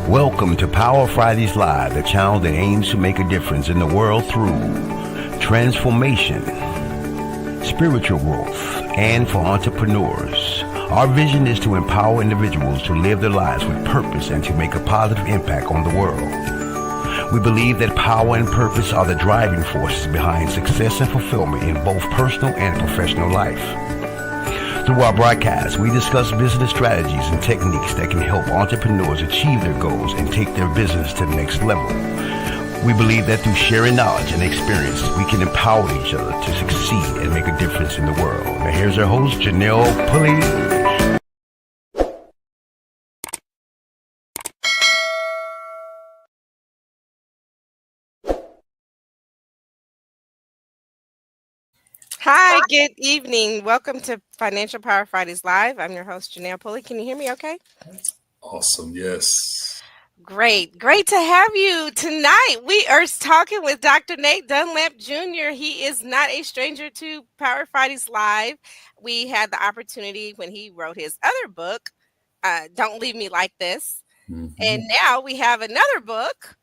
Welcome to Power Fridays Live, the channel that aims to make a difference in the world through transformation, spiritual growth, and for entrepreneurs. Our vision is to empower individuals to live their lives with purpose and to make a positive impact on the world. We believe that power and purpose are the driving forces behind success and fulfillment in both personal and professional life. Through our broadcast, we discuss business strategies and techniques that can help entrepreneurs achieve their goals and take their business to the next level. We believe that through sharing knowledge and experience, we can empower each other to succeed and make a difference in the world. Now here's our host, Janelle Pulley. Hi, good evening. Welcome to Financial Power Fridays Live. I'm your host, Janelle Pulley. Can you hear me okay? Awesome. Yes. Great to have you tonight. We are talking with Dr. Nate Dunlap Jr. He is not a stranger to Power Fridays Live. We had the opportunity when he wrote his other book, Don't Leave Me Like This. And now we have another book,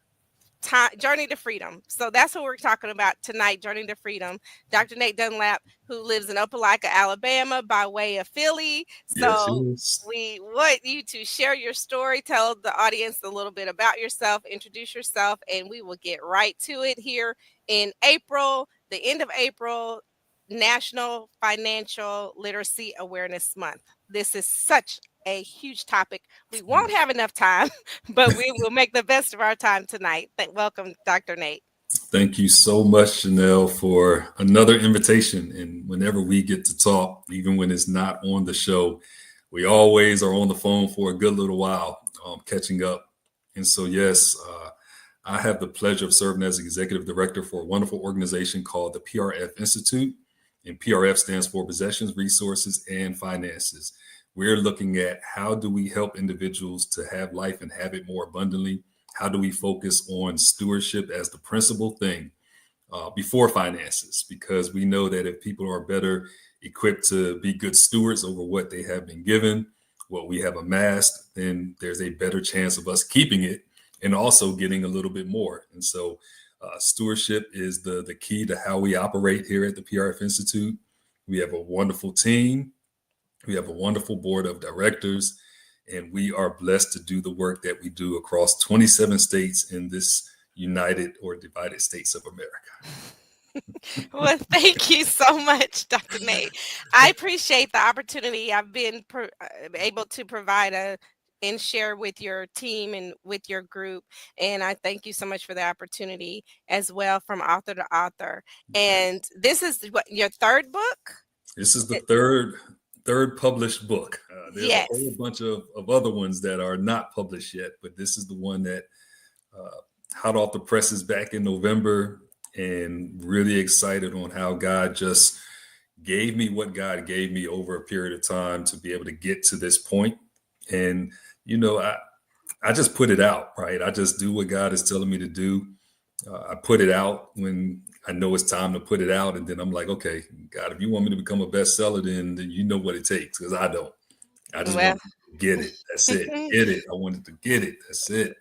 Journey to Freedom. So that's what we're talking about tonight, Journey to Freedom. Dr. Nate Dunlap, who lives in Opelika, Alabama, by way of Philly. So we want you to share your story, tell the audience a little bit about yourself, introduce yourself, and we will get right to it here in April, the end of April, National Financial Literacy Awareness Month. This is such a huge topic. We won't have enough time, but we will make the best of our time tonight. Welcome, Dr. Nate. Thank you so much, Janelle, for another invitation. And whenever we get to talk, even when it's not on the show, we always are on the phone for a good little while, catching up. And so, yes, I have the pleasure of serving as executive director for a wonderful organization called the PRF Institute. And PRF stands for Possessions, Resources, and Finances. We're looking at how do we help individuals to have life and have it more abundantly? How do we focus on stewardship as the principal thing before finances? Because we know that if people are better equipped to be good stewards over what they have been given, what we have amassed, then there's a better chance of us keeping it and also getting a little bit more. And so stewardship is the key to how we operate here at the PRF Institute. We have a wonderful team. We have a wonderful board of directors, and we are blessed to do the work that we do across 27 states in this united or divided states of America. Well, thank you so much, Dr. Nate. I appreciate the opportunity. I've been able to provide and share with your team and with your group. And I thank you so much for the opportunity as well, from author to author. And this is what, your third book? This is the third published book. There's Yes. a whole bunch of other ones that are not published yet, but this is the one that hot off the presses back in November, and really excited on how God just gave me what God gave me over a period of time to be able to get to this point. And, you know, I just put it out, right? I just do what God is telling me to do. I put it out when I know it's time to put it out. And then I'm like, okay, God, if you want me to become a bestseller, then you know what it takes, because I don't. I just want to get it. That's it. Get it. I wanted to get it. That's it.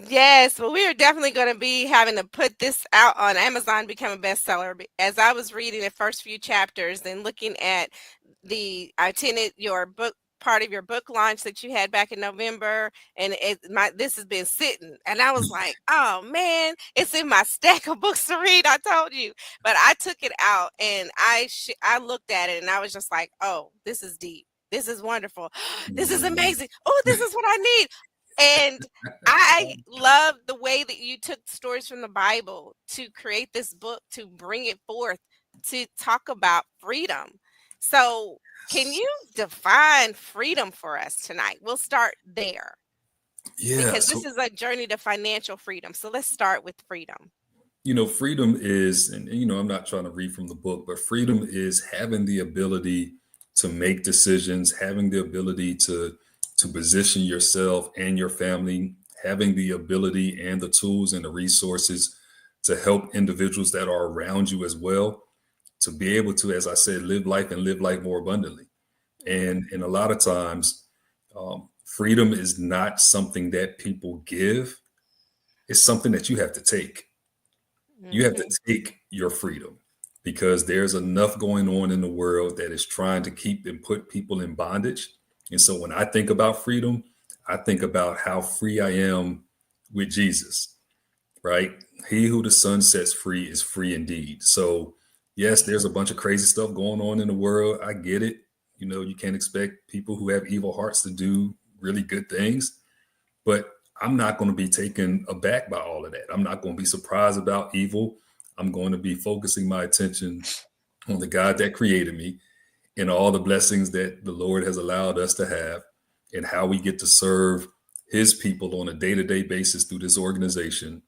Yes, well, we are definitely going to be having to put this out on Amazon, become a bestseller. As I was reading the first few chapters and looking at I attended your book, part of your book launch that you had back in November, and this has been sitting, and I was like, oh man, it's in my stack of books to read. I told you, but I took it out and I looked at it and I was just like, oh, this is deep. This is wonderful. This is amazing. Oh, this is what I need. And I love the way that you took stories from the Bible to create this book, to bring it forth, to talk about freedom. So can you define freedom for us tonight? We'll start there. Yeah. Because this is a journey to financial freedom. So let's start with freedom. You know, freedom is, and you know, I'm not trying to read from the book, but freedom is having the ability to make decisions, having the ability to position yourself and your family, having the ability and the tools and the resources to help individuals that are around you as well, to be able to, as I said, live life and live life more abundantly. And a lot of times freedom is not something that people give. It's something that you have to take. You have to take your freedom because there's enough going on in the world that is trying to keep and put people in bondage. And so when I think about freedom, I think about how free I am with Jesus, right? He who the Son sets free is free indeed. So, yes, there's a bunch of crazy stuff going on in the world. I get it. You know, you can't expect people who have evil hearts to do really good things, but I'm not going to be taken aback by all of that. I'm not going to be surprised about evil. I'm going to be focusing my attention on the God that created me and all the blessings that the Lord has allowed us to have and how we get to serve his people on a day-to-day basis through this organization.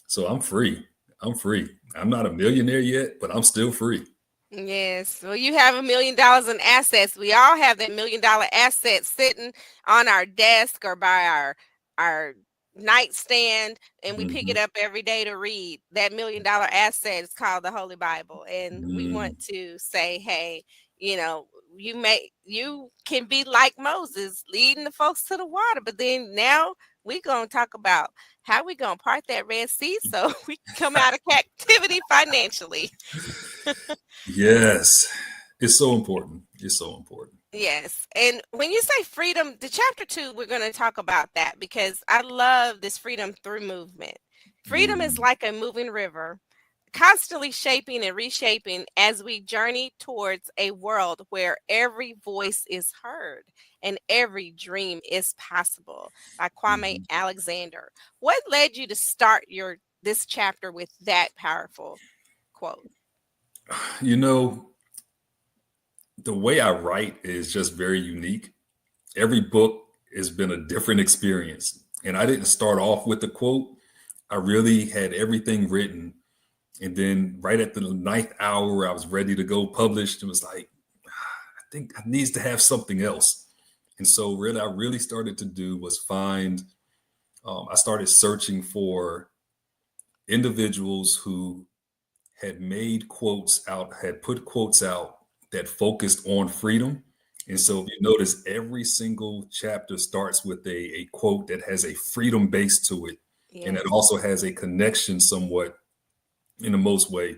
So I'm free. I'm free. I'm not a millionaire yet, but I'm still free. Yes. Well, you have $1 million in assets. We all have that $1 million asset sitting on our desk or by our nightstand, and we pick it up every day to read. That $1 million asset is called the Holy Bible. And we want to say, hey, you know, you can be like Moses, leading the folks to the water. But then now we're going to talk about how we going to part that Red Sea so we can come out of captivity financially. Yes. It's so important. It's so important. Yes. And when you say freedom, the chapter 2, we're going to talk about that because I love this freedom through movement. Freedom is like a moving river, constantly shaping and reshaping as we journey towards a world where every voice is heard and every dream is possible, by Kwame Alexander. What led you to start this chapter with that powerful quote? You know, the way I write is just very unique. Every book has been a different experience. And I didn't start off with the quote. I really had everything written. And then right at the 9th hour, I was ready to go published and was like, I think I needs to have something else. And so what I really started to do was I started searching for individuals who had made quotes out, had put quotes out that focused on freedom. And so if you notice, every single chapter starts with a quote that has a freedom base to it. Yes. And it also has a connection somewhat in the most way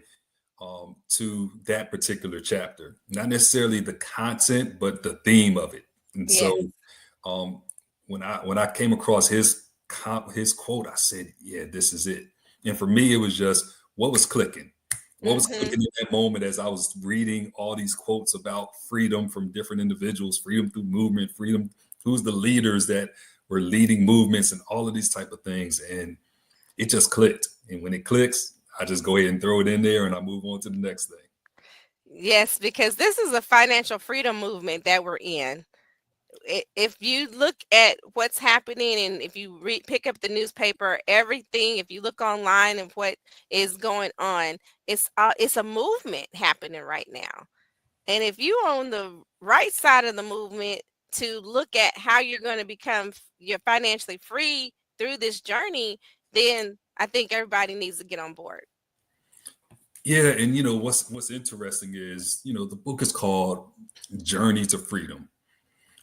to that particular chapter. Not necessarily the content, but the theme of it. And yes. So when I came across his quote, I said, yeah, this is it. And for me, it was just what was clicking. What was clicking in that moment as I was reading all these quotes about freedom from different individuals, freedom through movement, freedom, who's the leaders that were leading movements and all of these type of things. And it just clicked. And when it clicks, I just go ahead and throw it in there and I move on to the next thing. Yes, because this is a financial freedom movement that we're in. If you look at what's happening and if you pick up the newspaper, everything, if you look online and what is going on, it's a movement happening right now. And if you're on the right side of the movement to look at how you're going to you're financially free through this journey, then I think everybody needs to get on board. Yeah. And, you know, what's interesting is, you know, the book is called Journey to Freedom.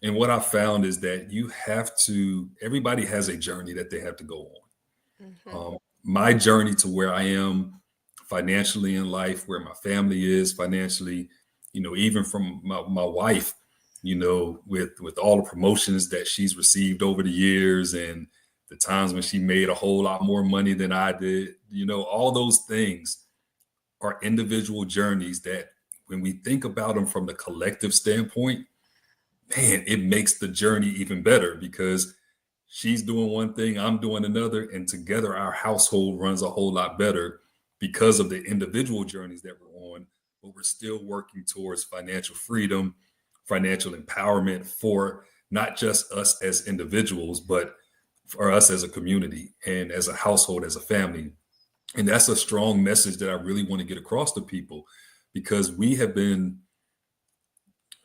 And what I found is that everybody has a journey that they have to go on. My journey to where I am financially in life, where my family is financially, you know, even from my wife, you know, with all the promotions that she's received over the years and the times when she made a whole lot more money than I did, you know, all those things are individual journeys that when we think about them from the collective standpoint, man, it makes the journey even better because she's doing one thing, I'm doing another, and together our household runs a whole lot better because of the individual journeys that we're on, but we're still working towards financial freedom, financial empowerment for not just us as individuals, but for us as a community and as a household, as a family. And that's a strong message that I really want to get across to people because we have been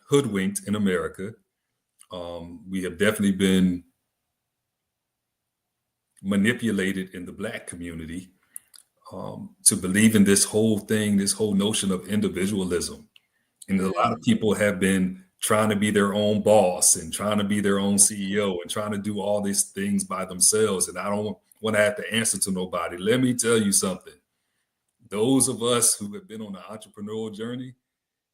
hoodwinked in America. We have definitely been manipulated in the Black community to believe in this whole thing, this whole notion of individualism. And a lot of people have been trying to be their own boss and trying to be their own CEO and trying to do all these things by themselves. And I don't want to have to answer to nobody. Let me tell you something. Those of us who have been on the entrepreneurial journey,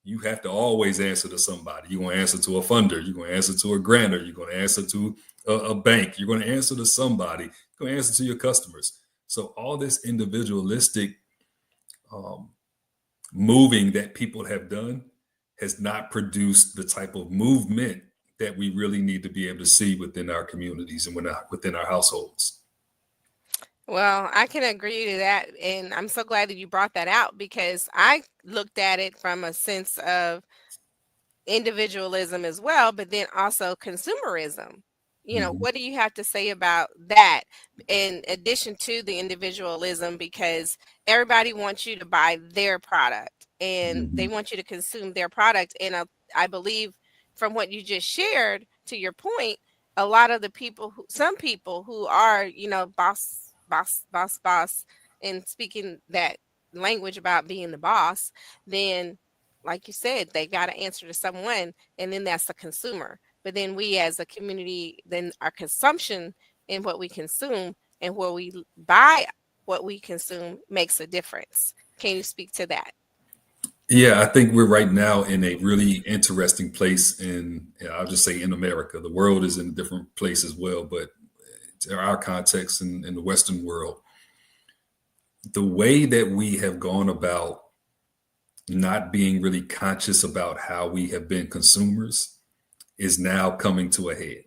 you have to always answer to somebody. You're going to answer to a funder. You're going to answer to a grantor. You're going to answer to a bank. You're going to answer to somebody. You're going to answer to your customers. So all this individualistic moving that people have done has not produced the type of movement that we really need to be able to see within our communities and within our households. Well, I can agree to that. And I'm so glad that you brought that out because I looked at it from a sense of individualism as well, but then also consumerism. Mhm. What do you have to say about that in addition to the individualism? Because everybody wants you to buy their product and they Mhm. want you to consume their product. And I believe from what you just shared, to your point, a lot of the some people who are, boss, boss, boss, boss, and speaking that language about being the boss, then like you said, they got to answer to someone, and then that's the consumer. But then we as a community, then our consumption in what we consume and where we buy what we consume makes a difference. Can you speak to that? Yeah, I think we're right now in a really interesting place I'll just say in America. The world is in a different place as well, but to our context in the Western world, the way that we have gone about not being really conscious about how we have been consumers is now coming to a head.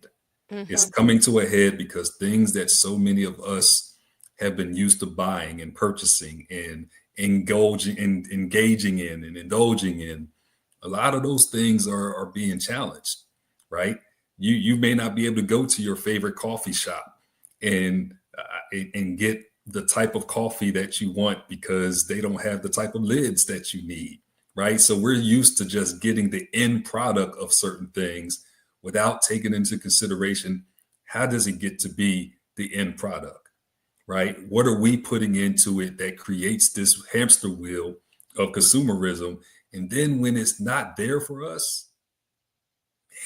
It's Mm-hmm. coming to a head because things that so many of us have been used to buying and purchasing and engaging in and indulging in, a lot of those things are being challenged, right? You may not be able to go to your favorite coffee shop and get the type of coffee that you want because they don't have the type of lids that you need, right? So we're used to just getting the end product of certain things without taking into consideration how does it get to be the end product, right? What are we putting into it that creates this hamster wheel of consumerism? And then when it's not there for us,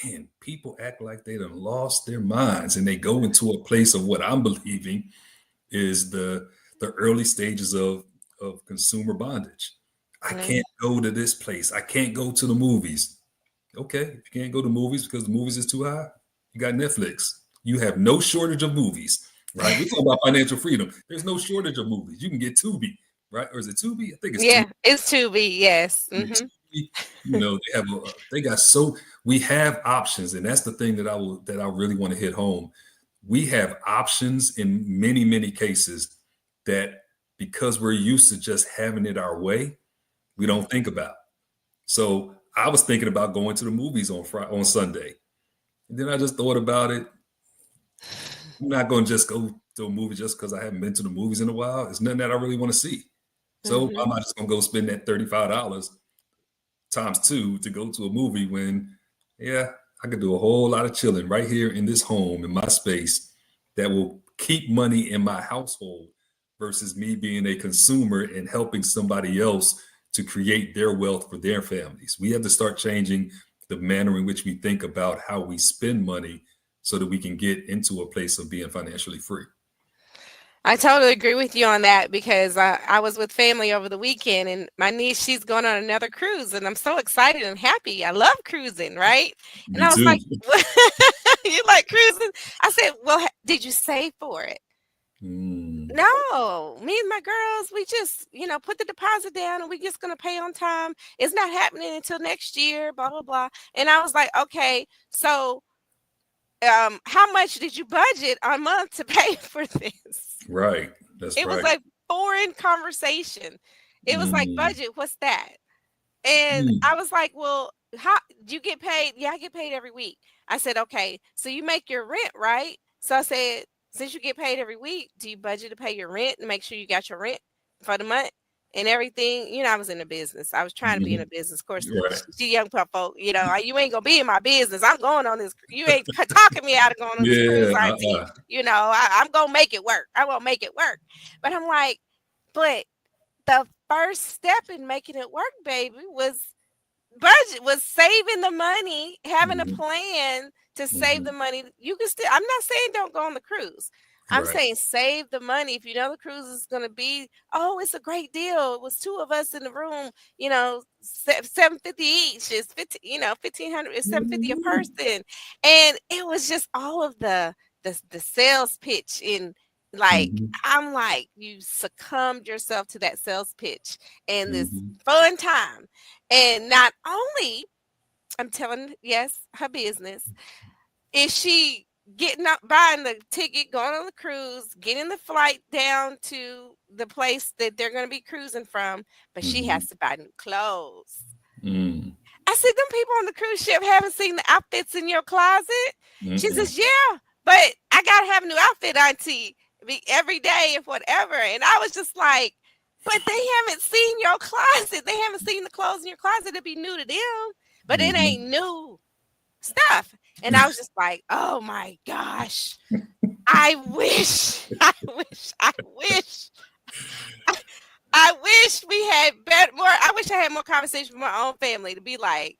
man, people act like they done lost their minds and they go into a place of what I'm believing is the early stages of consumer bondage. I Mm-hmm. can't go to this place. I can't go to the movies. Okay, if you can't go to movies because the movies is too high, you got Netflix. You have no shortage of movies, right? We're talking about financial freedom. There's no shortage of movies. You can get Tubi, right? Or is it Tubi? I think it's Tubi. Yeah, it's to be. Yes. Yeah, Mm-hmm. Tubi. They got we have options, and that's the thing that I really want to hit home. We have options in many, many cases that because we're used to just having it our way, we don't think about. So I was thinking about going to the movies on Sunday. And then I just thought about it. I'm not going to just go to a movie just because I haven't been to the movies in a while. It's nothing that I really want to see. So Mm-hmm. I'm not just going to go spend that $35 times two to go to a movie when, yeah, I could do a whole lot of chilling right here in this home, in my space, that will keep money in my household versus me being a consumer and helping somebody else to create their wealth for their families. We have to start changing the manner in which we think about how we spend money so that we can get into a place of being financially free. I totally agree with you on that because I was with family over the weekend and my niece, she's going on another cruise and I'm so excited and happy. I love cruising, right? And Me I was too. like, you like cruising? I said, well, did you save for it? Mm, No, me and my girls, we just, put the deposit down and we just going to pay on time. It's not happening until next year, blah, blah, blah. And I was like, okay, so how much did you budget a month to pay for this? right. That's It was right. like foreign conversation. It was like, Mm, budget, what's that? And mm, I was like, well, how do you get paid? Yeah, I get paid every week. I said, okay, so you make your rent, right? So I said, since you get paid every week, do you budget to pay your rent and make sure you got your rent for the month and everything? I was in a business. I was trying to be in a mhm. business. Of course, Right. she young folk, you ain't gonna be in my business. I'm going on this. You ain't talking me out of going on this cruise, Yeah. auntie. I'm gonna make it work. I won't make it work. But I'm like, but the first step in making it work, baby, was budget was saving the money, having a Mm-hmm. plan to save Mm-hmm. the money. You can still, I'm not saying don't go on the cruise. I'm Right. saying save the money. If you know the cruise is going to be, oh, it's a great deal. It was two of us in the room, you know, 750 each is 50, you know, 1500 is 750 a Mm-hmm. person. And it was just all of the sales pitch in, like, Mm-hmm. I'm like, you succumbed yourself to that sales pitch and this Mm-hmm. fun time. And not only, I'm telling, yes, her business, is she getting up, buying the ticket, going on the cruise, getting the flight down to the place that they're going to be cruising from, but she Mm-hmm. has to buy new clothes. Mm. I said, them people on the cruise ship haven't seen the outfits in your closet. She Mm-mm. says, yeah, but I got to have a new outfit, auntie, every day and whatever. And I was just like, but they haven't seen your closet. They haven't seen the clothes in your closet to be new to them, but it Mm-hmm. ain't new stuff. And I was just like, oh my gosh, I wish, I wish I wish we had better more. I wish I had more conversation with my own family to be like,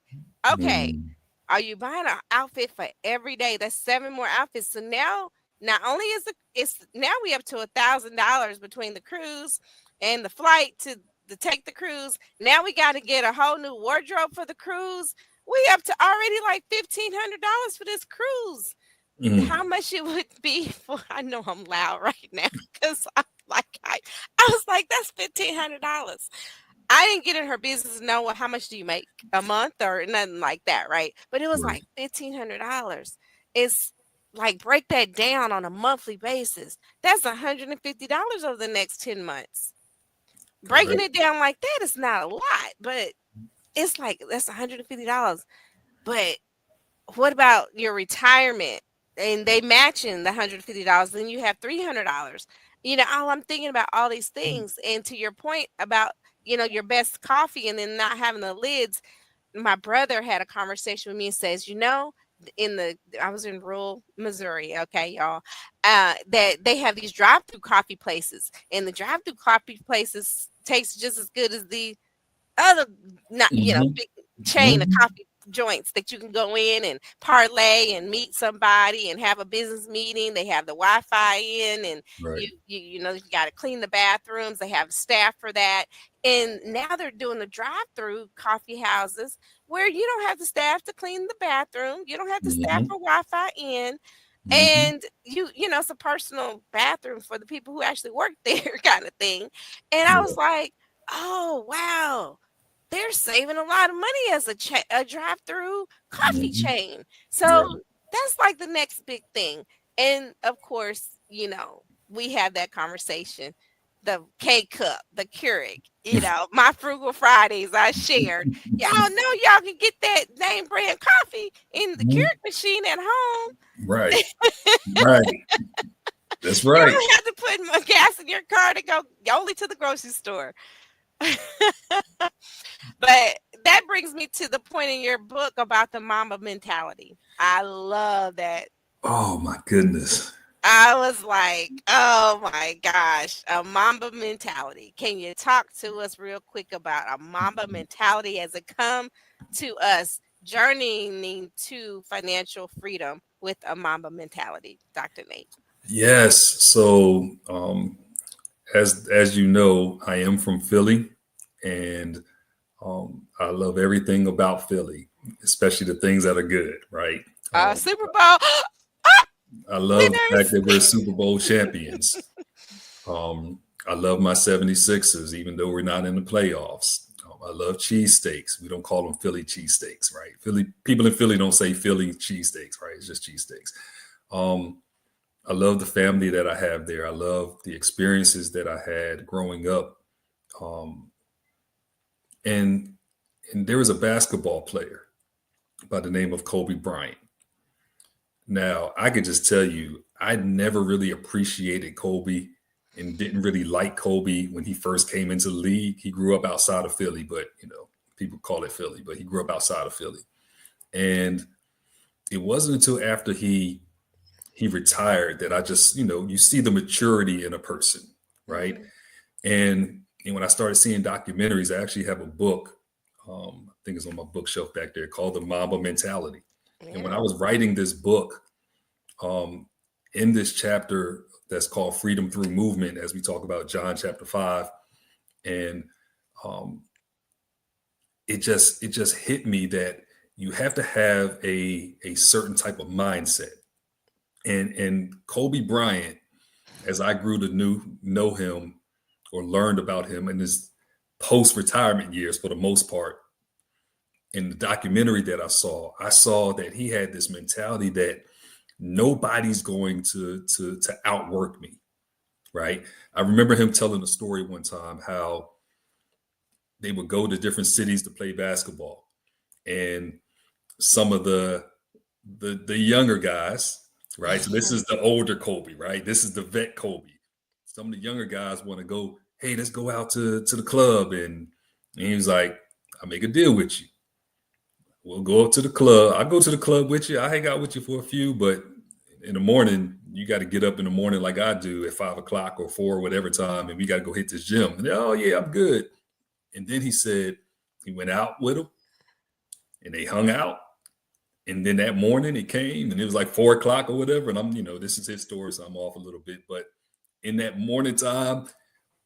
okay, Mm. are you buying an outfit for every day? That's 7 more outfits. So now, not only is it's now we up to $1,000 between the cruise and the flight to take the cruise. Now we got to get a whole new wardrobe for the cruise. We up to already like $1,500 for this cruise. Mm. How much it would be for, I know I'm loud right now because I'm like I was like, that's $1,500. I didn't get in her business to know, well, how much do you make a month or nothing like that, right? But it was Right. like $1,500. It's like, break that down on a monthly basis. That's $150 over the next 10 months. Breaking Correct. it down like that is not a lot, but it's like that's $150. But what about your retirement? And they matching the $150, then you have $300. You know, all I'm thinking about all these things. And to your point about, you know, your best coffee and then not having the lids, my brother had a conversation with me and says, you know, I was in rural Missouri, okay, y'all, that they have these drive-through coffee places, and the drive-through coffee places taste just as good as the other, not, you know, Mm-hmm. big chain of Mm-hmm. coffee joints that you can go in and parlay and meet somebody and have a business meeting. They have the Wi-Fi in, and Right. you know, you got to clean the bathrooms. They have staff for that. And now they're doing the drive-through coffee houses where you don't have the staff to clean the bathroom. You don't have the staff Mm-hmm. for Wi-Fi in. Mm-hmm. And you know, it's a personal bathroom for the people who actually work there, kind of thing. And I was Right. like, oh wow, they're saving a lot of money as a drive-through coffee Mm-hmm. chain. So Right. that's like the next big thing. And of course, you know, we have that conversation. The K cup, the Keurig, you know, my frugal Fridays I shared. Y'all know y'all can get that name brand coffee in the Mhm. Keurig machine at home. Right. Right. That's You right. don't have to put more gas in your car to go only to the grocery store. But that brings me to the point in your book about the Mamba mentality. I love that. Oh my goodness. I was like, oh my gosh, a Mamba mentality. Can you talk to us real quick about a Mamba mentality as it come to us journeying to financial freedom with a Mamba mentality, Dr. Nate? Yes. So as you know, I am from Philly, and I love everything about Philly, especially the things that are good, right? Super Bowl I love the fact winners. that we're Super Bowl champions. I love my 76ers, even though we're not in the playoffs. I love cheesesteaks. We don't call them Philly cheesesteaks, right? Philly people in Philly don't say Philly cheesesteaks, right? It's just cheesesteaks. Um, I love the family that I have there. I love the experiences that I had growing up. Um, and and there was a basketball player by the name of Kobe Bryant. Now, I could just tell you, I never really appreciated Kobe and didn't really like Kobe when he first came into the league. He grew up outside of Philly, but you know, people call it Philly, but he grew up outside of Philly. And it wasn't until after he retired that I just, you know, you see the maturity in a person, right? Mhm. And when I started seeing documentaries, I actually have a book think it's on my bookshelf back there, called the Mamba Mentality. And when I Yeah. was writing this book, in this chapter that's called Freedom Through Movement, as we talk about John chapter 5, and um, it just hit me that you have to have a certain type of mindset. And Kobe Bryant, as I grew to know him or learned about him in his post retirement years, for the most part, in the documentary that I saw that he had this mentality that nobody's going to outwork me, right? I remember him telling a story one time how they would go to different cities to play basketball, and some of the younger guys, right? So this is the older Kobe, right? This is the vet Kobe. Some of the younger guys want to go, hey, let's go out to the club, and he was like, I'll make a deal with you. We'll go up to the club. I'll go to the club with you. I'll hang out with you for a few, but in the morning, you got to get up in the morning like I do at 5 o'clock or 4, whatever time, and we got to go hit this gym. And oh yeah, I'm good. And then he said he went out with him and they hung out. And then that morning it came and it was like 4 o'clock or whatever. And I'm, this is his story, so I'm off a little bit. But in that morning time,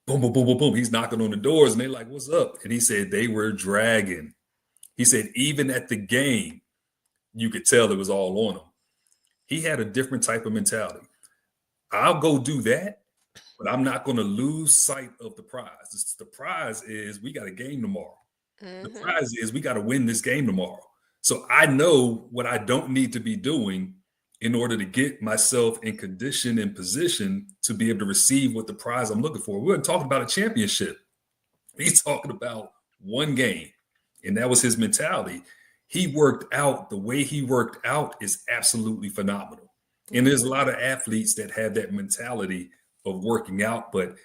boom, boom, boom, boom, boom, he's knocking on the doors and they're like, what's up? And he said they were dragging. He said even at the game, you could tell it was all on him. He had a different type of mentality. I'll go do that, but I'm not going to lose sight of the prize. The prize is we got a game tomorrow. The prize is we got to win this game tomorrow. So I know what I don't need to be doing in order to get myself in condition and position to be able to receive what the prize I'm looking for. We weren't talking about a championship. He's talking about one game, and that was his mentality. He worked out. The way he worked out is absolutely phenomenal. And there's a lot of athletes that have that mentality of working out, but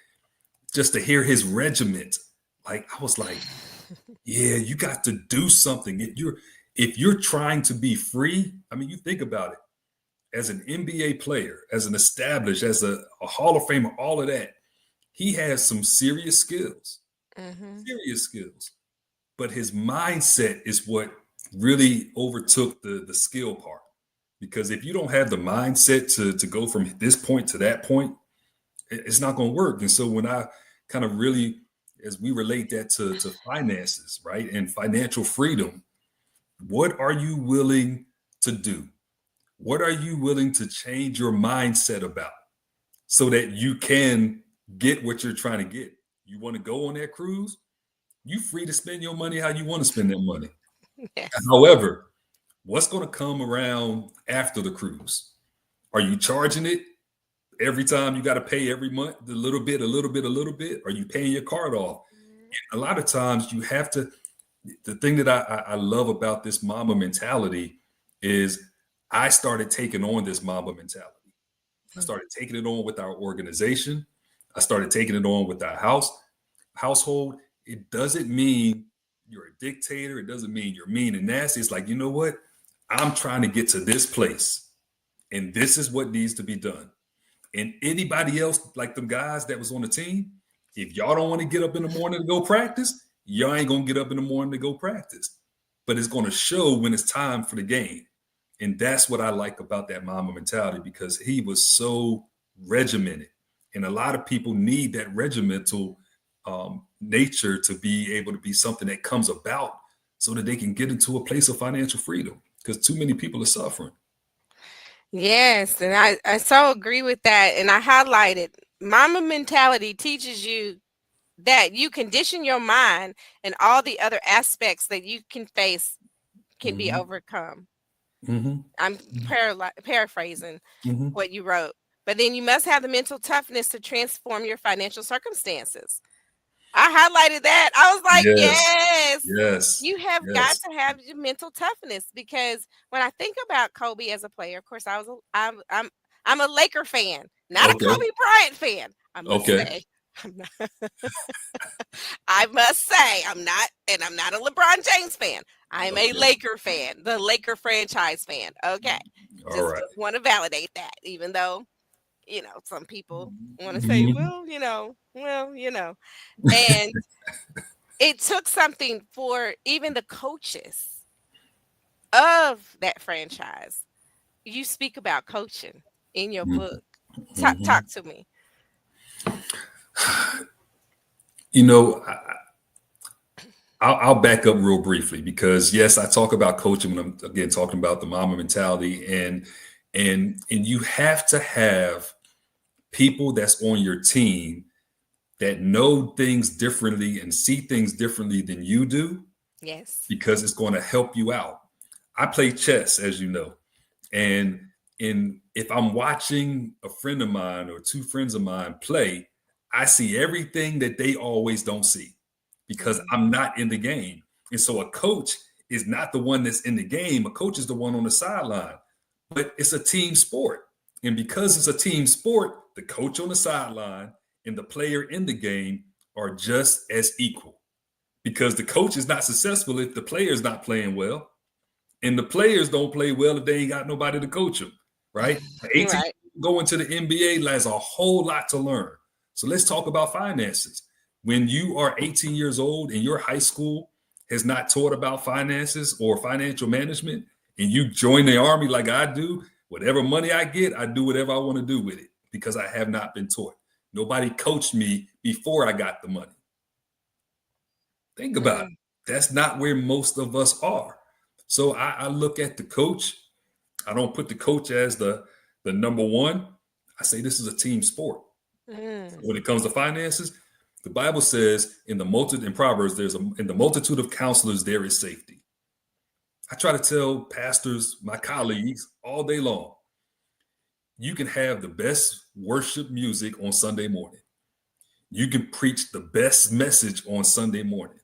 just to hear his regiment, like I was like, yeah, you got to do something. If you're trying to be free, I mean, you think about it. As an NBA player, as an established, as a Hall of Famer, all of that, he has some serious skills, serious skills. But his mindset is what really overtook the skill part. Because if you don't have the mindset to go from this point to that point, it's not going to work. And so when I kind of really, as we relate that to finances, right, and financial freedom, what are you willing to do? What are you willing to change your mindset about so that you can get what you're trying to get? You want to go on that cruise? You free to spend your money how you want to spend that money. Yes. However, what's going to come around after the cruise? Are you charging it every time? You got to pay every month, a little bit, a little bit, a little bit? Are you paying your card off? And a lot of times you have to, the thing that I love about this Mamba mentality is I started taking on this Mamba mentality. I started taking it on with our organization. I started taking it on with our household. It doesn't mean you're a dictator. It doesn't mean you're mean and nasty. It's like, you know what? I'm trying to get to this place, and this is what needs to be done. And anybody else, like them guys that was on the team, if y'all don't want to get up in the morning to go practice, y'all ain't going to get up in the morning to go practice. But it's going to show when it's time for the game. And that's what I like about that Mamba mentality, because he was so regimented. And a lot of people need that regimental nature to be able to be something that comes about so that they can get into a place of financial freedom, because too many people are suffering. Yes, and I so agree with that. And I highlighted Mamba mentality teaches you that you condition your mind and all the other aspects that you can face can be overcome. I'm paraphrasing what you wrote. But then you must have the mental toughness to transform your financial circumstances. I highlighted that. I was like, yes, you have got to have your mental toughness, because when I think about Kobe as a player, of course, I'm a Laker fan, not a Kobe Bryant fan. I must say. I must say I'm not a LeBron James fan. I'm a Laker fan, the Laker franchise fan. Okay. Just want to validate that, even though, some people want to say, and it took something for even the coaches of that franchise. You speak about coaching in your book. Talk to me. You know, I'll back up real briefly because yes, I talk about coaching when I'm again talking about the Mamba mentality, and you have to have people that's on your team that know things differently and see things differently than you do, Yes. because it's going to help you out. I play chess, as you know, and if I'm watching a friend of mine or two friends of mine play, I see everything that they always don't see because I'm not in the game. And so a coach is not the one that's in the game. A coach is the one on the sideline. But it's a team sport. And because it's a team sport, the coach on the sideline and the player in the game are just as equal. Because the coach is not successful if the player is not playing well. And the players don't play well if they ain't got nobody to coach them, right? 18 Right. going to the NBA has a whole lot to learn. So let's talk about finances. When you are 18 years old and your high school has not taught about finances or financial management, and you join the army like I do, whatever money I get, I do whatever I want to do with it because I have not been taught. Nobody coached me before I got the money. Think about it. That's not where most of us are. So I look at the coach. I don't put the coach as the number one. I say this is a team sport. When it comes to finances, the Bible says in Proverbs, in the multitude of counselors, there is safety. I try to tell pastors, my colleagues, all day long, you can have the best worship music on Sunday morning. You can preach the best message on Sunday morning.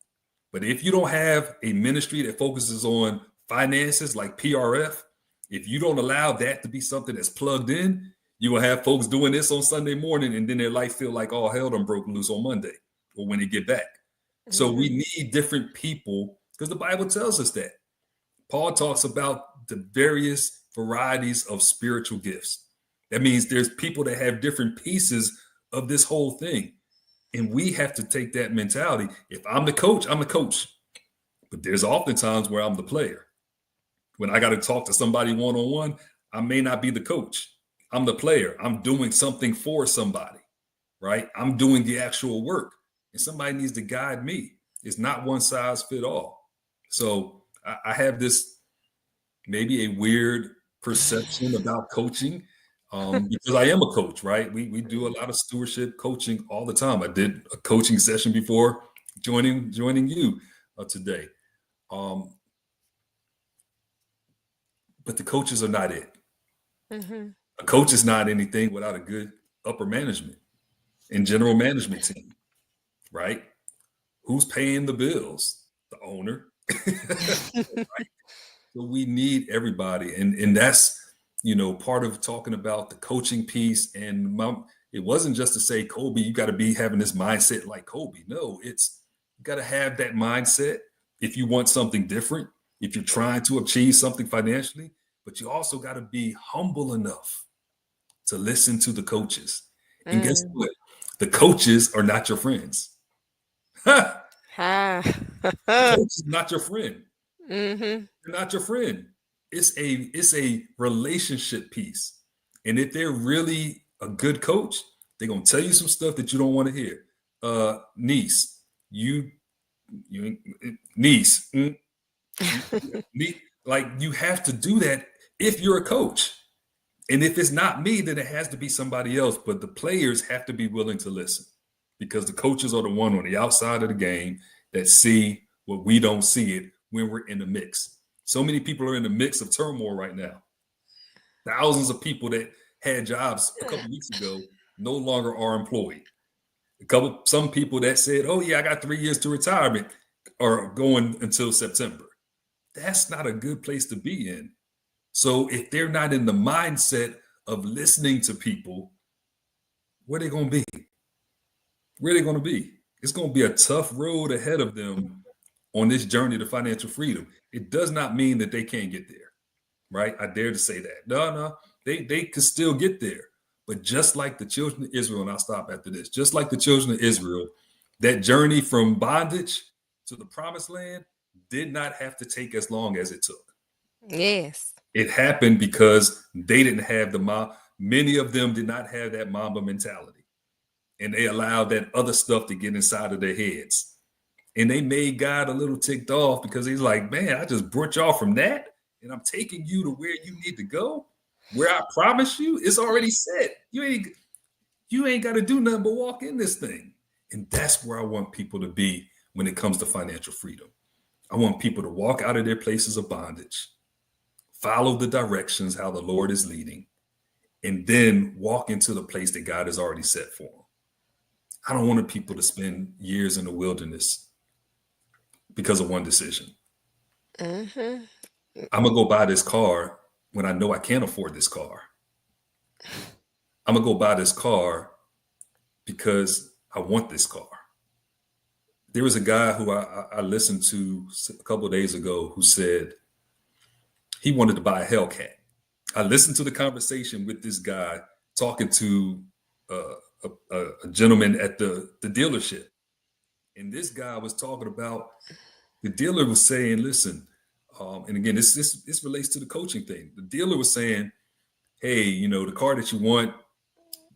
But if you don't have a ministry that focuses on finances like PRF, if you don't allow that to be something that's plugged in, you will have folks doing this on Sunday morning and then their life feel like all hell done broke loose on Monday or when they get back. So we need different people because the Bible tells us that. Paul talks about the various varieties of spiritual gifts. That means there's people that have different pieces of this whole thing. And we have to take that mentality. If I'm the coach, I'm the coach. But there's often times where I'm the player. When I got to talk to somebody one-on-one, I may not be the coach. I'm the player. I'm doing something for somebody, right? I'm doing the actual work. And somebody needs to guide me. It's not one size fit all. So I have this maybe a weird perception about coaching because I am a coach, right? We do a lot of stewardship coaching all the time. I did a coaching session before joining you today. But the coaches are not it. A coach is not anything without a good upper management and general management team, right? Who's paying the bills? The owner. Right? So we need everybody. And that's, part of talking about the coaching piece. And it wasn't just to say, Kobe, you got to be having this mindset like Kobe. No, it's you got to have that mindset if you want something different, if you're trying to achieve something financially, but you also got to be humble enough to listen to the coaches. And guess what? The coaches are not your friends. The coach is not your friend. They're not your friend. It's a relationship piece. And if they're really a good coach, they're gonna tell you some stuff that you don't want to hear. Niece, niece, like you have to do that if you're a coach. And if it's not me, then it has to be somebody else. But the players have to be willing to listen because the coaches are the one on the outside of the game that see what we don't see it when we're in the mix. So many people are in the mix of turmoil right now. Thousands of people that had jobs a couple weeks ago no longer are employed. Some people that said, oh yeah, I got 3 years to retirement are going until September. That's not a good place to be in. So if they're not in the mindset of listening to people, where are they going to be? Where are they going to be? It's going to be a tough road ahead of them on this journey to financial freedom. It does not mean that they can't get there, right? I dare to say that. No, they could still get there. But just like the children of Israel, and I'll stop after this, just like the children of Israel, that journey from bondage to the promised land did not have to take as long as it took. Yes. It happened because they didn't have many of them did not have that Mamba mentality. And they allowed that other stuff to get inside of their heads. And they made God a little ticked off because he's like, man, I just brought y'all from that. And I'm taking you to where you need to go. Where I promise you, it's already set. You ain't got to do nothing but walk in this thing. And that's where I want people to be when it comes to financial freedom. I want people to walk out of their places of bondage, follow the directions, how the Lord is leading, and then walk into the place that God has already set for them. I don't want people to spend years in the wilderness because of one decision. Mm-hmm. I'm going to go buy this car when I know I can't afford this car. I'm going to go buy this car because I want this car. There was a guy who I listened to a couple of days ago who said he wanted to buy a Hellcat. I listened to the conversation with this guy talking to a gentleman at the dealership. And this guy was talking about, the dealer was saying, listen, and again, this relates to the coaching thing. The dealer was saying, hey, you know, the car that you want,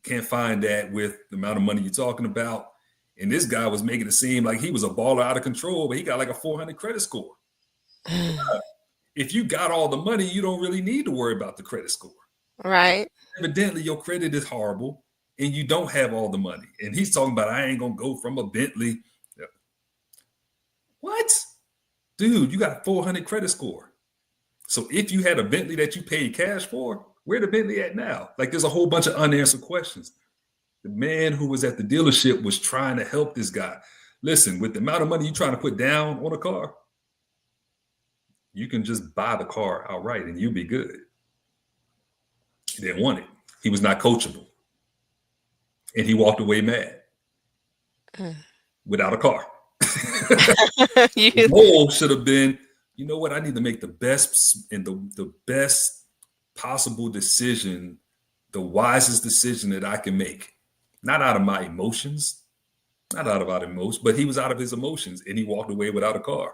can't find that with the amount of money you're talking about. And this guy was making it seem like he was a baller out of control, but he got like a 400 credit score. If you got all the money, you don't really need to worry about the credit score. Right. Evidently, your credit is horrible and you don't have all the money. And he's talking about, I ain't going to go from a Bentley. What? Dude, you got a 400 credit score. So if you had a Bentley that you paid cash for, where the Bentley at now? Like, there's a whole bunch of unanswered questions. The man who was at the dealership was trying to help this guy. Listen, with the amount of money you're trying to put down on a car, you can just buy the car outright and you'll be good. He didn't want it. He was not coachable. And he walked away mad without a car. The goal should have been, you know what? I need to make the best and the best possible decision, the wisest decision that I can make. Not out of my emotions, but he was out of his emotions and he walked away without a car.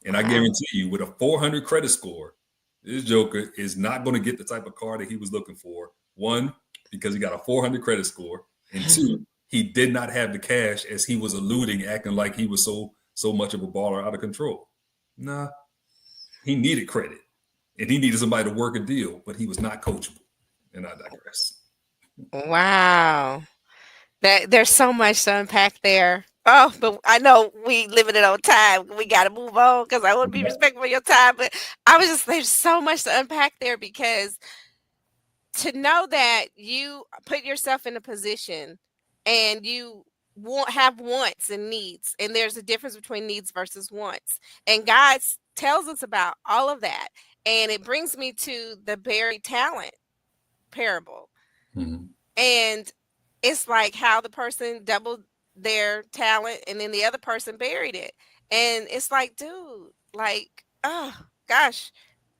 And I guarantee you, with a 400 credit score, this joker is not going to get the type of car that he was looking for. One, because he got a 400 credit score. And two, he did not have the cash as he was alluding, acting like he was so much of a baller out of control. Nah, he needed credit. And he needed somebody to work a deal, but he was not coachable. And I digress. Wow. There's so much to unpack there. Oh, but I know we limited on time. We got to move on because I want to be respectful of your time. But there's so much to unpack there, because to know that you put yourself in a position and you have wants and needs, and there's a difference between needs versus wants. And God tells us about all of that. And it brings me to the buried talent parable. Mm-hmm. And it's like how the person doubled their talent and then the other person buried it. And it's like, dude, like, oh gosh,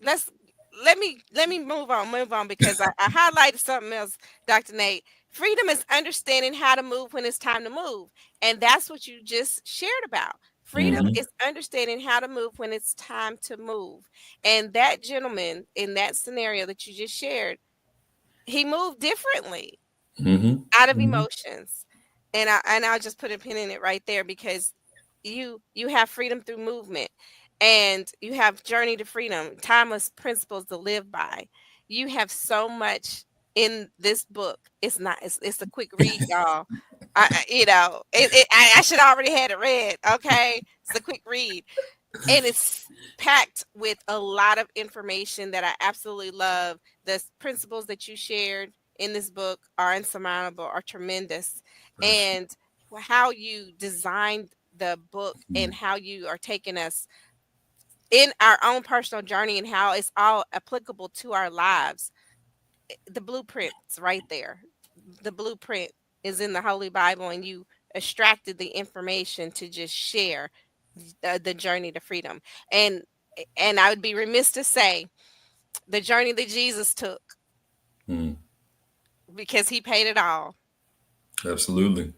let me move on, because I highlighted something else, Dr. Nate. Freedom is understanding how to move when it's time to move. And that's what you just shared about. Freedom is understanding how to move when it's time to move. And that gentleman in that scenario that you just shared, he moved differently out of emotions. And I'll just put a pin in it right there, because you have freedom through movement, and you have journey to freedom, timeless principles to live by. You have so much in this book. It's a quick read, y'all. I should already had it read. Okay, it's a quick read, and it's packed with a lot of information that I absolutely love. The principles that you shared in this book are insurmountable, are tremendous. And how you designed the book and how you are taking us in our own personal journey and how it's all applicable to our lives. The blueprint's right there. The blueprint is in the Holy Bible, and you extracted the information to just share the journey to freedom. And I would be remiss to say the journey that Jesus took, because he paid it all. Absolutely.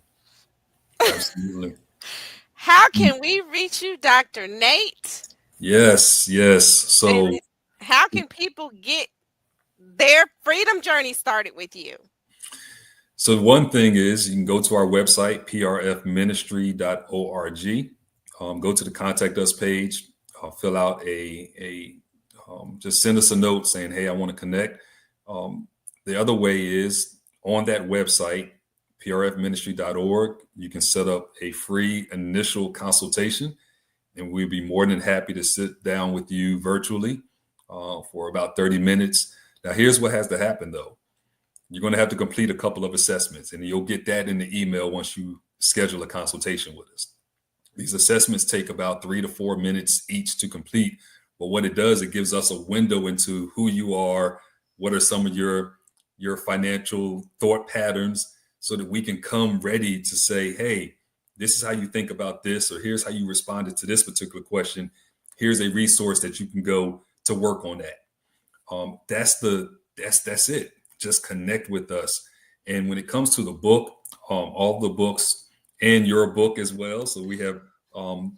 How can we reach you, Dr. Nate? Yes, yes. And So how can people get their freedom journey started with you? So one thing is you can go to our website, prfministry.org. Go to the contact us page, fill out just send us a note saying, hey, I want to connect. The other way is on that website, prfministry.org, you can set up a free initial consultation, and we'd be more than happy to sit down with you virtually for about 30 minutes. Now, here's what has to happen, though. You're going to have to complete a couple of assessments, and you'll get that in the email once you schedule a consultation with us. These assessments take about 3 to 4 minutes each to complete. But what it does, it gives us a window into who you are, what are some of your financial thought patterns, so that we can come ready to say, hey, this is how you think about this, or here's how you responded to this particular question. Here's a resource that you can go to work on that. That's it. Just connect with us. And when it comes to the book, all the books and your book as well. So we have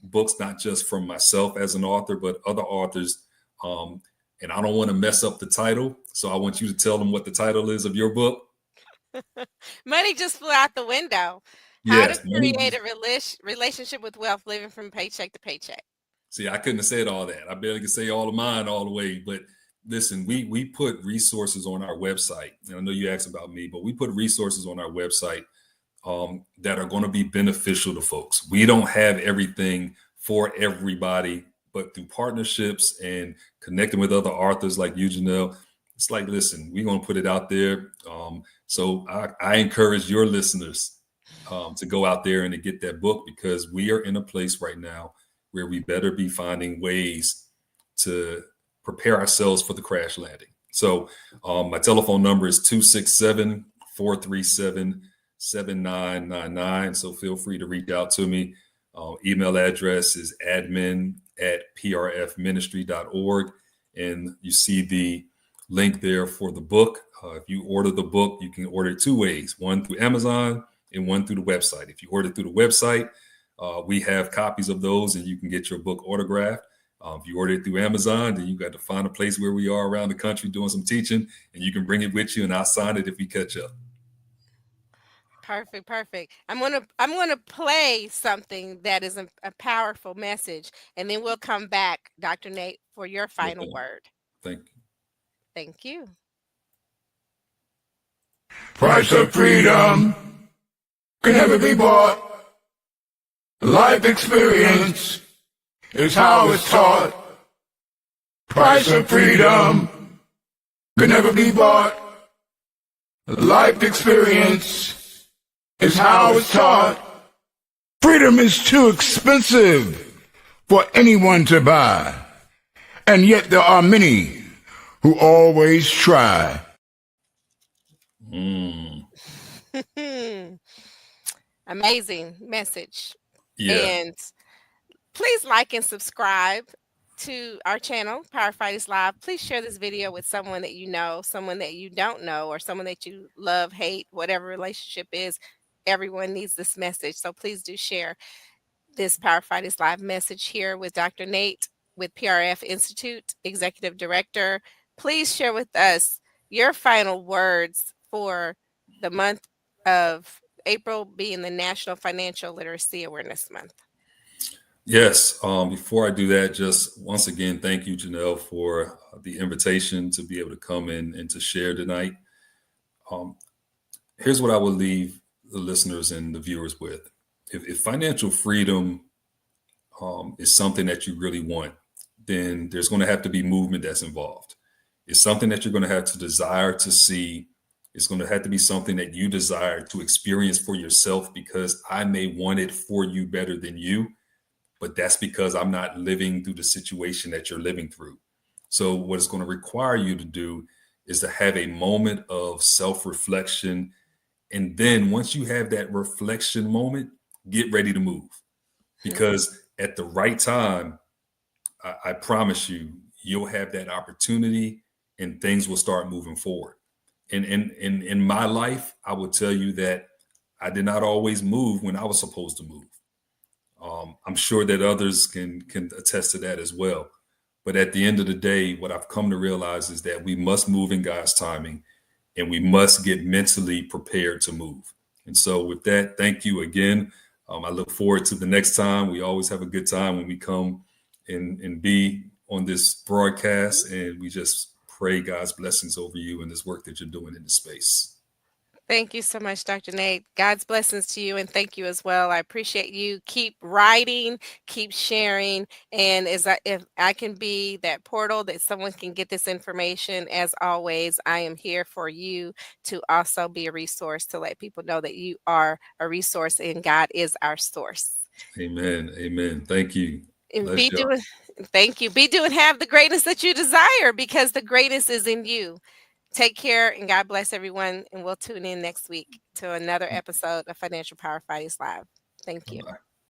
books not just from myself as an author, but other authors. And I don't want to mess up the title. So I want you to tell them what the title is of your book. Money just flew out the window. How Yes. to create a relationship with wealth, living from paycheck to paycheck. See, I couldn't have said all that. I barely could say all of mine all the way, but listen, we put resources on our website. And I know you asked about me, but we put resources on our website that are going to be beneficial to folks. We don't have everything for everybody, but through partnerships and connecting with other authors like you, Janelle, it's like, listen, we're going to put it out there. So I encourage your listeners to go out there and to get that book, because we are in a place right now where we better be finding ways to prepare ourselves for the crash landing. So my telephone number is 267-437-7999. So feel free to reach out to me. Email address is admin@prfministry.org. And you see the link there for the book. If you order the book, you can order it 2 ways, one through Amazon and one through the website. If you order through the website, we have copies of those and you can get your book autographed. If you order it through Amazon, then you got to find a place where we are around the country doing some teaching, and you can bring it with you, and I'll sign it if we catch up. Perfect. I'm gonna play something that is a powerful message, and then we'll come back, Dr. Nate, for your final word. Thank you. Thank you. Price of freedom can never be bought. Life experience is how it's taught. Price of freedom can never be bought. Life experience is how it's taught. Freedom is too expensive for anyone to buy, and yet there are many who always try. Amazing message. Yeah. And please like and subscribe to our channel, Power Fighters Live. Please share this video with someone that you know, someone that you don't know, or someone that you love, hate, whatever relationship is. Everyone needs this message. So please do share this Power Fighters Live message here with Dr. Nate with PRF Institute, Executive Director. Please share with us your final words for the month of April being the National Financial Literacy Awareness Month. Yes. Before I do that, just once again, thank you, Janelle, for the invitation to be able to come in and to share tonight. Here's what I will leave the listeners and the viewers with. If financial freedom is something that you really want, then there's going to have to be movement that's involved. It's something that you're going to have to desire to see. It's going to have to be something that you desire to experience for yourself, because I may want it for you better than you, but that's because I'm not living through the situation that you're living through. So what it's going to require you to do is to have a moment of self-reflection. And then once you have that reflection moment, get ready to move, because at the right time, I promise you, you'll have that opportunity and things will start moving forward. And in my life, I will tell you that I did not always move when I was supposed to move. I'm sure that others can attest to that as well. But at the end of the day, what I've come to realize is that we must move in God's timing, and we must get mentally prepared to move. And so with that, thank you again. I look forward to the next time. We always have a good time when we come and be on this broadcast, and we just pray God's blessings over you and this work that you're doing in the space. Thank you so much, Dr. Nate. God's blessings to you, and thank you as well. I appreciate you. Keep writing, keep sharing, and if I can be that portal that someone can get this information, as always, I am here for you to also be a resource to let people know that you are a resource and God is our source. Amen. Amen. Thank you. And Bless you. thank you. Be doing have the greatness that you desire because the greatness is in you. Take care and God bless everyone. And we'll tune in next week to another episode of Financial Power Fridays Live. Thank you. Bye-bye.